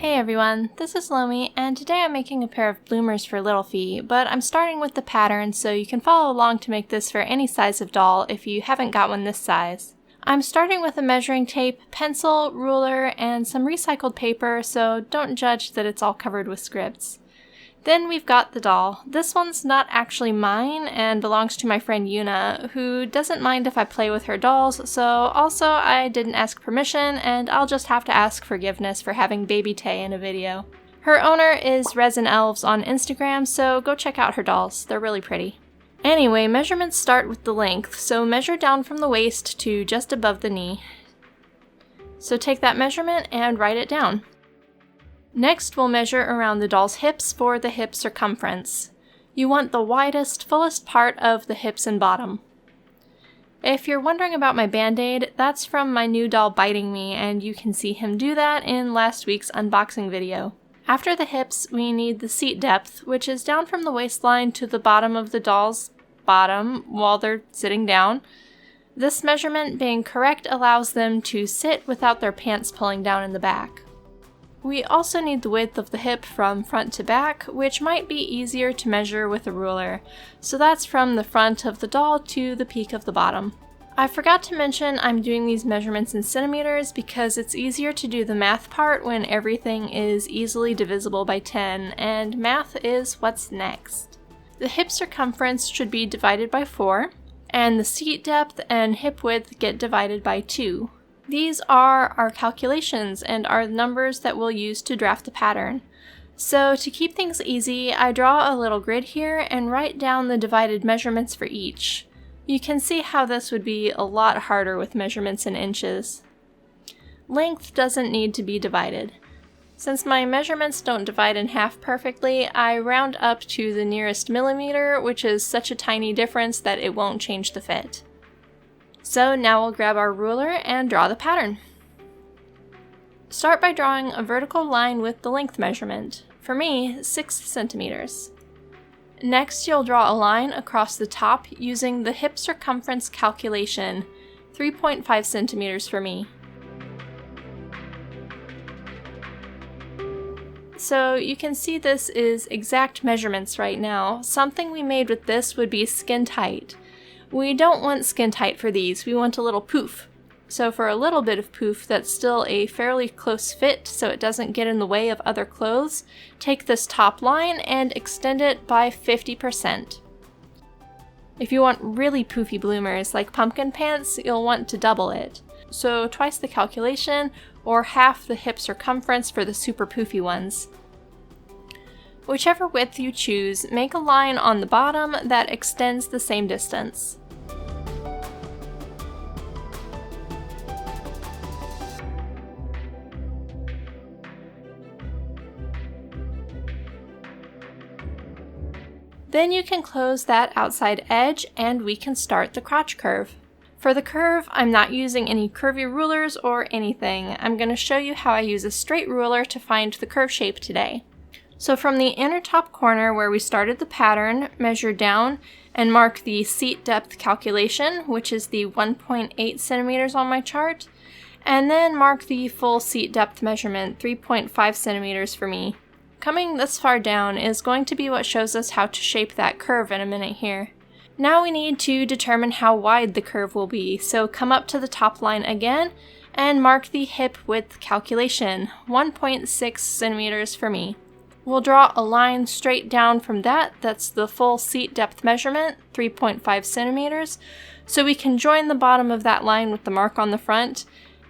Hey everyone, this is Lomi, and today I'm making a pair of bloomers for Little Fee, but I'm starting with the pattern so you can follow along to make this for any size of doll if you haven't got one this size. I'm starting with a measuring tape, pencil, ruler, and some recycled paper, so don't judge that it's all covered with scripts. Then we've got the doll. This one's not actually mine and belongs to my friend Yuna, who doesn't mind if I play with her dolls, so also I didn't ask permission and I'll just have to ask forgiveness for having Baby Tay in a video. Her owner is Resin Elves on Instagram, so go check out her dolls. They're really pretty. Anyway, measurements start with the length, so measure down from the waist to just above the knee. So take that measurement and write it down. Next, we'll measure around the doll's hips for the hip circumference. You want the widest, fullest part of the hips and bottom. If you're wondering about my band-aid, that's from my new doll biting me, and you can see him do that in last week's unboxing video. After the hips, we need the seat depth, which is down from the waistline to the bottom of the doll's bottom while they're sitting down. This measurement being correct allows them to sit without their pants pulling down in the back. We also need the width of the hip from front to back, which might be easier to measure with a ruler. So that's from the front of the doll to the peak of the bottom. I forgot to mention I'm doing these measurements in centimeters because it's easier to do the math part when everything is easily divisible by 10, and math is what's next. The hip circumference should be divided by 4, and the seat depth and hip width get divided by 2. These are our calculations and are the numbers that we'll use to draft the pattern. So to keep things easy, I draw a little grid here and write down the divided measurements for each. You can see how this would be a lot harder with measurements in inches. Length doesn't need to be divided. Since my measurements don't divide in half perfectly, I round up to the nearest millimeter, which is such a tiny difference that it won't change the fit. So now we'll grab our ruler and draw the pattern. Start by drawing a vertical line with the length measurement. For me, 6 centimeters. Next, you'll draw a line across the top using the hip circumference calculation, 3.5 centimeters for me. So you can see this is exact measurements right now. Something we made with this would be skin tight. We don't want skin tight for these, we want a little poof. So for a little bit of poof that's still a fairly close fit so it doesn't get in the way of other clothes, take this top line and extend it by 50%. If you want really poofy bloomers like pumpkin pants, you'll want to double it. So twice the calculation or half the hip circumference for the super poofy ones. Whichever width you choose, make a line on the bottom that extends the same distance. Then you can close that outside edge and we can start the crotch curve. For the curve, I'm not using any curvy rulers or anything. I'm going to show you how I use a straight ruler to find the curve shape today. So from the inner top corner where we started the pattern, measure down and mark the seat depth calculation, which is the 1.8 centimeters on my chart, and then mark the full seat depth measurement, 3.5 centimeters for me. Coming this far down is going to be what shows us how to shape that curve in a minute here. Now we need to determine how wide the curve will be, so come up to the top line again and mark the hip width calculation, 1.6 centimeters for me. We'll draw a line straight down from that, that's the full seat depth measurement, 3.5 centimeters, so we can join the bottom of that line with the mark on the front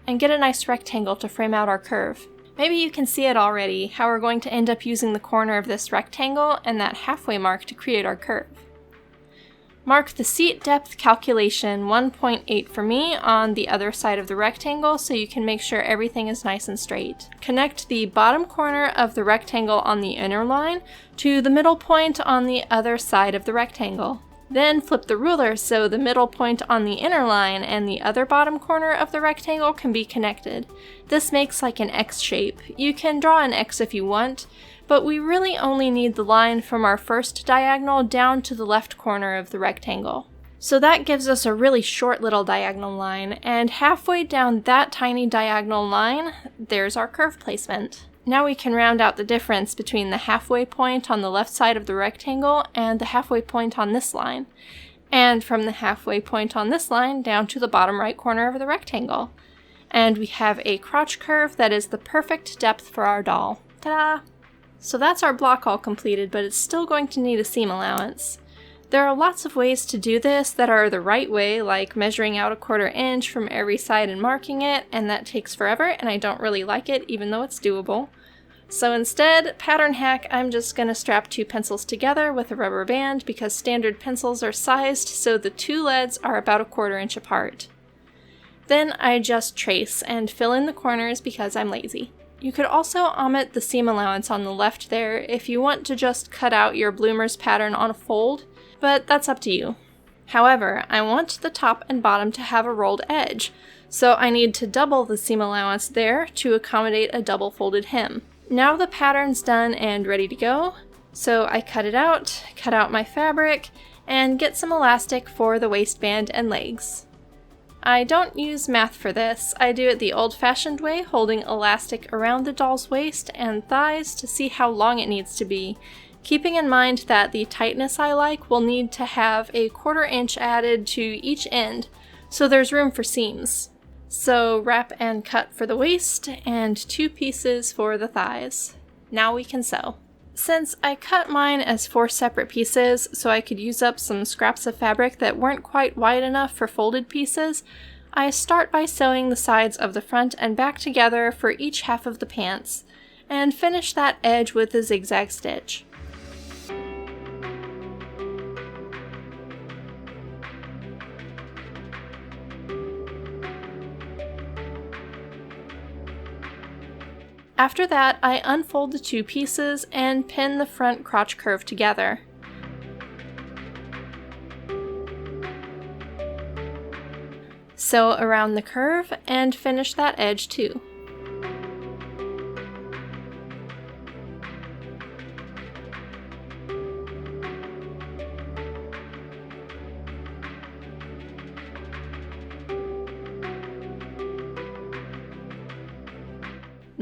and get a nice rectangle to frame out our curve. Maybe you can see it already, how we're going to end up using the corner of this rectangle and that halfway mark to create our curve. Mark the seat depth calculation, 1.8 for me, on the other side of the rectangle so you can make sure everything is nice and straight. Connect the bottom corner of the rectangle on the inner line to the middle point on the other side of the rectangle. Then flip the ruler so the middle point on the inner line and the other bottom corner of the rectangle can be connected. This makes like an X shape. You can draw an X if you want, but we really only need the line from our first diagonal down to the left corner of the rectangle. So that gives us a really short little diagonal line, and halfway down that tiny diagonal line, there's our curve placement. Now we can round out the difference between the halfway point on the left side of the rectangle and the halfway point on this line, and from the halfway point on this line down to the bottom right corner of the rectangle. And we have a crotch curve that is the perfect depth for our doll. Ta-da! So that's our block all completed, but it's still going to need a seam allowance. There are lots of ways to do this that are the right way, like measuring out a 1/4 inch from every side and marking it, and that takes forever, and I don't really like it, even though it's doable. So instead, pattern hack, I'm just going to strap 2 pencils together with a rubber band because standard pencils are sized so the 2 leads are about a 1/4 inch apart. Then I just trace and fill in the corners because I'm lazy. You could also omit the seam allowance on the left there if you want to just cut out your bloomers pattern on a fold, but that's up to you. However, I want the top and bottom to have a rolled edge, so I need to double the seam allowance there to accommodate a double folded hem. Now the pattern's done and ready to go, so I cut out my fabric, and get some elastic for the waistband and legs. I don't use math for this, I do it the old-fashioned way, holding elastic around the doll's waist and thighs to see how long it needs to be, keeping in mind that the tightness I like will need to have a 1/4 inch added to each end, so there's room for seams. So wrap and cut for the waist, and 2 pieces for the thighs. Now we can sew. Since I cut mine as 4 separate pieces so I could use up some scraps of fabric that weren't quite wide enough for folded pieces, I start by sewing the sides of the front and back together for each half of the pants, and finish that edge with a zigzag stitch. After that, I unfold the 2 pieces and pin the front crotch curve together. Sew around the curve and finish that edge too.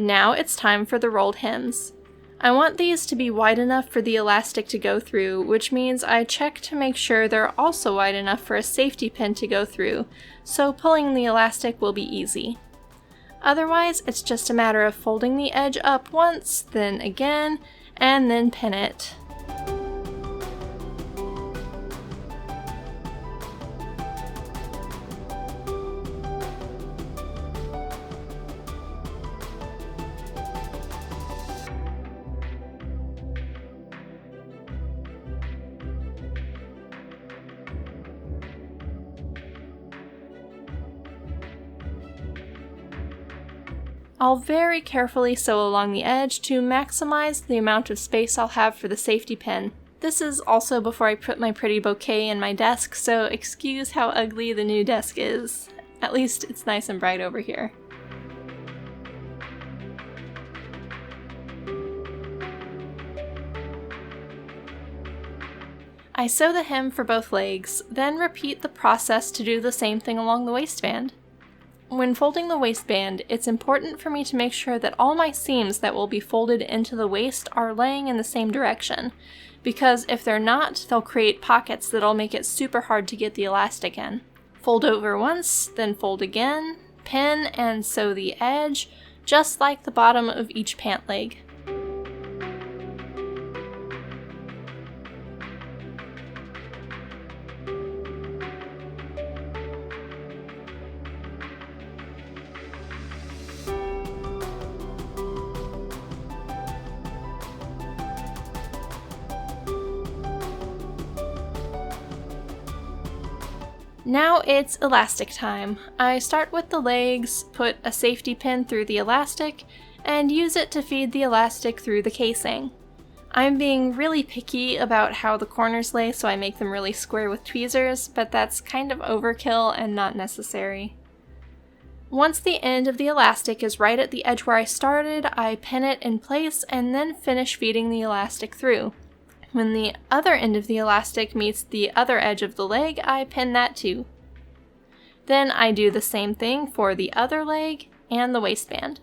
Now it's time for the rolled hems. I want these to be wide enough for the elastic to go through, which means I check to make sure they're also wide enough for a safety pin to go through, so pulling the elastic will be easy. Otherwise, it's just a matter of folding the edge up once, then again, and then pin it. I'll very carefully sew along the edge to maximize the amount of space I'll have for the safety pin. This is also before I put my pretty bouquet in my desk, so excuse how ugly the new desk is. At least it's nice and bright over here. I sew the hem for both legs, then repeat the process to do the same thing along the waistband. When folding the waistband, it's important for me to make sure that all my seams that will be folded into the waist are laying in the same direction, because if they're not, they'll create pockets that'll make it super hard to get the elastic in. Fold over once, then fold again, pin and sew the edge, just like the bottom of each pant leg. Now it's elastic time. I start with the legs, put a safety pin through the elastic, and use it to feed the elastic through the casing. I'm being really picky about how the corners lay, so I make them really square with tweezers, but that's kind of overkill and not necessary. Once the end of the elastic is right at the edge where I started, I pin it in place and then finish feeding the elastic through. When the other end of the elastic meets the other edge of the leg, I pin that too. Then I do the same thing for the other leg and the waistband.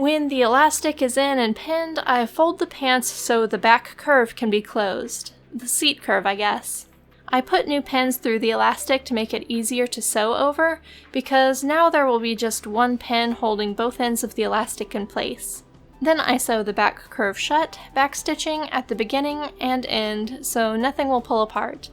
When the elastic is in and pinned, I fold the pants so the back curve can be closed. The seat curve, I guess. I put new pins through the elastic to make it easier to sew over, because now there will be just one pin holding both ends of the elastic in place. Then I sew the back curve shut, backstitching at the beginning and end so nothing will pull apart.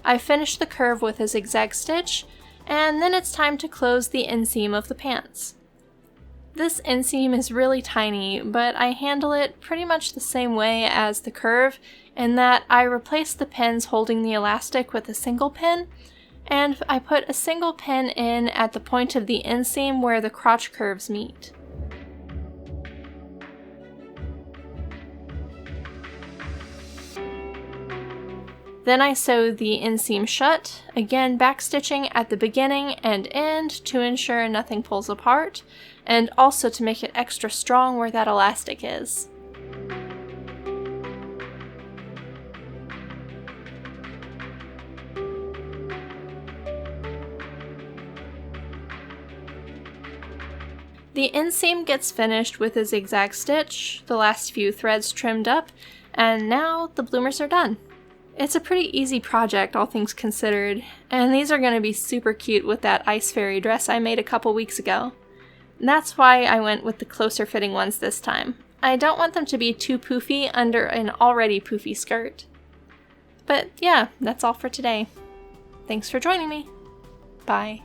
I finished the curve with a zigzag stitch, and then it's time to close the inseam of the pants. This inseam is really tiny, but I handle it pretty much the same way as the curve in that I replace the pins holding the elastic with a single pin, and I put a single pin in at the point of the inseam where the crotch curves meet. Then I sew the inseam shut, again backstitching at the beginning and end to ensure nothing pulls apart, and also to make it extra strong where that elastic is. The inseam gets finished with a zigzag stitch, the last few threads trimmed up, and now the bloomers are done. It's a pretty easy project, all things considered, and these are going to be super cute with that ice fairy dress I made a couple weeks ago. And that's why I went with the closer fitting ones this time. I don't want them to be too poofy under an already poofy skirt. But yeah, that's all for today. Thanks for joining me. Bye.